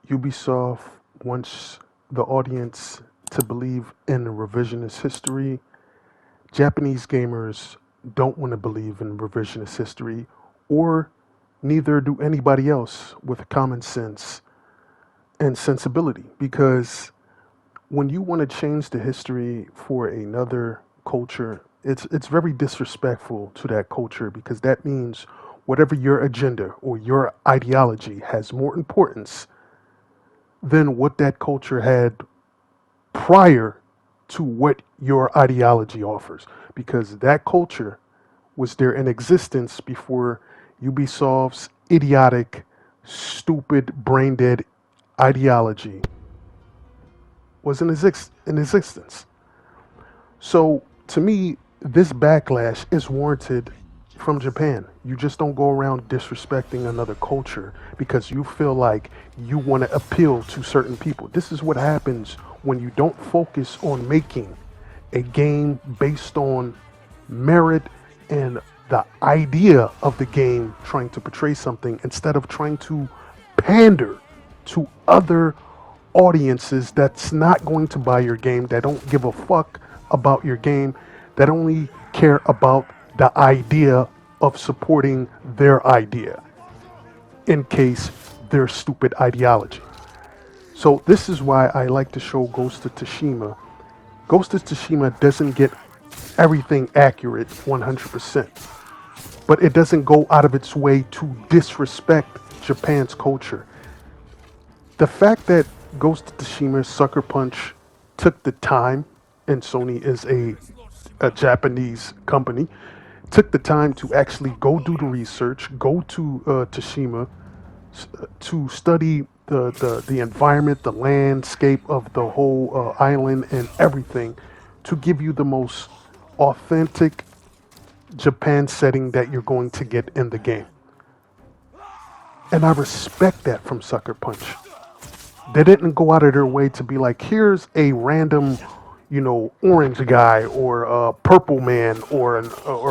Ubisoft wants the audience to believe in revisionist history. Japanese gamers don't want to believe in revisionist history, or neither do anybody else with common sense and sensibility. Because when you want to change the history for another culture, it's very disrespectful to that culture, because that means whatever your agenda or your ideology has more importance than what that culture had prior to what your ideology offers, because that culture was there in existence before Ubisoft's idiotic, stupid, brain dead ideology was in existence. So to me, this backlash is warranted from Japan. You just don't go around disrespecting another culture because you feel like you want to appeal to certain people. This is what happens when you don't focus on making a game based on merit and the idea of the game trying to portray something, instead of trying to pander to other audiences that's not going to buy your game, that don't give a fuck about your game, that only care about the idea of supporting their idea in case their stupid ideology. So this is why I like to show Ghost of Tsushima. Ghost of Tsushima doesn't get everything accurate 100%, but it doesn't go out of its way to disrespect Japan's culture. The fact that Ghost of Tsushima Sucker Punch took the time, and Sony is a Japanese company, took the time to actually go do the research, go to Tsushima to study the environment, the landscape of the whole island and everything, to give you the most authentic Japan setting that you're going to get in the game. And I respect that from Sucker Punch. They didn't go out of their way to be like, here's a random, orange guy or a purple man or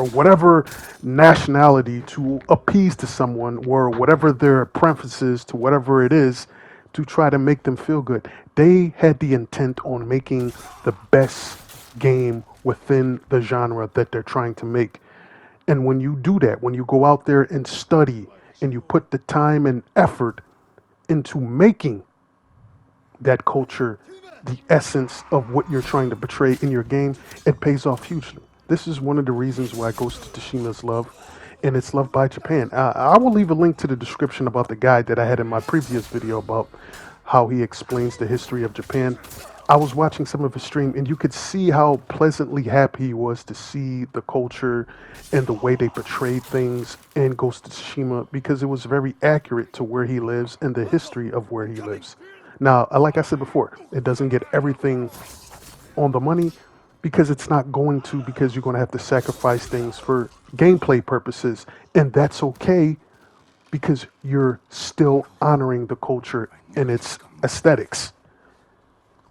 whatever nationality to appease to someone, or whatever their preferences to whatever it is, to try to make them feel good. They had the intent on making the best game within the genre that they're trying to make. And when you do that, when you go out there and study and you put the time and effort into making that culture the essence of what you're trying to portray in your game, it pays off hugely. This is one of the reasons why Ghost of Tsushima is loved, and it's loved by Japan. I will leave a link to the description about the guide that I had in my previous video about how he explains the history of Japan. I was watching some of his stream, and you could see how pleasantly happy he was to see the culture and the way they portrayed things in Ghost of Tsushima, because it was very accurate to where he lives and the history of where he lives. Now, like I said before, it doesn't get everything on the money, because it's not going to, because you're going to have to sacrifice things for gameplay purposes, and that's okay, because you're still honoring the culture and its aesthetics.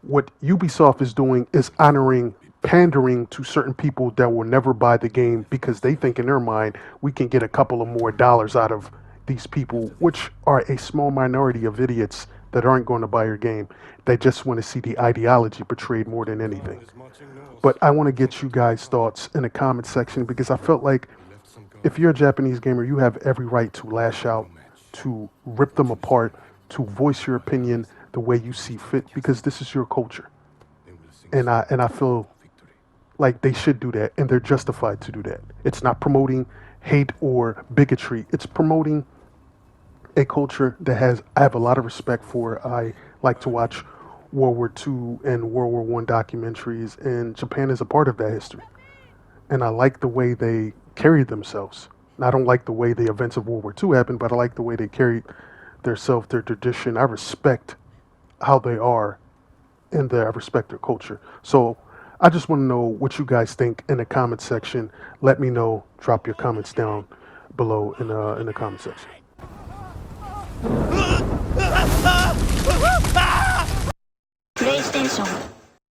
What Ubisoft is doing is pandering to certain people that will never buy the game, because they think in their mind we can get a couple of more dollars out of these people, which are a small minority of idiots that aren't going to buy your game. They just want to see the ideology portrayed more than anything. But I want to get you guys' thoughts in the comment section, because I felt like if you're a Japanese gamer, you have every right to lash out, to rip them apart, to voice your opinion the way you see fit, because this is your culture. And I feel like they should do that, and they're justified to do that. It's not promoting hate or bigotry. It's promoting a culture that I have a lot of respect for. I like to watch World War II and World War I documentaries, and Japan is a part of that history. And I like the way they carried themselves. I don't like the way the events of World War II happened, but I like the way they carried themselves, their tradition. I respect how they are, and I respect their culture. So I just want to know what you guys think in the comment section. Let me know. Drop your comments down below in the comment section. PlayStation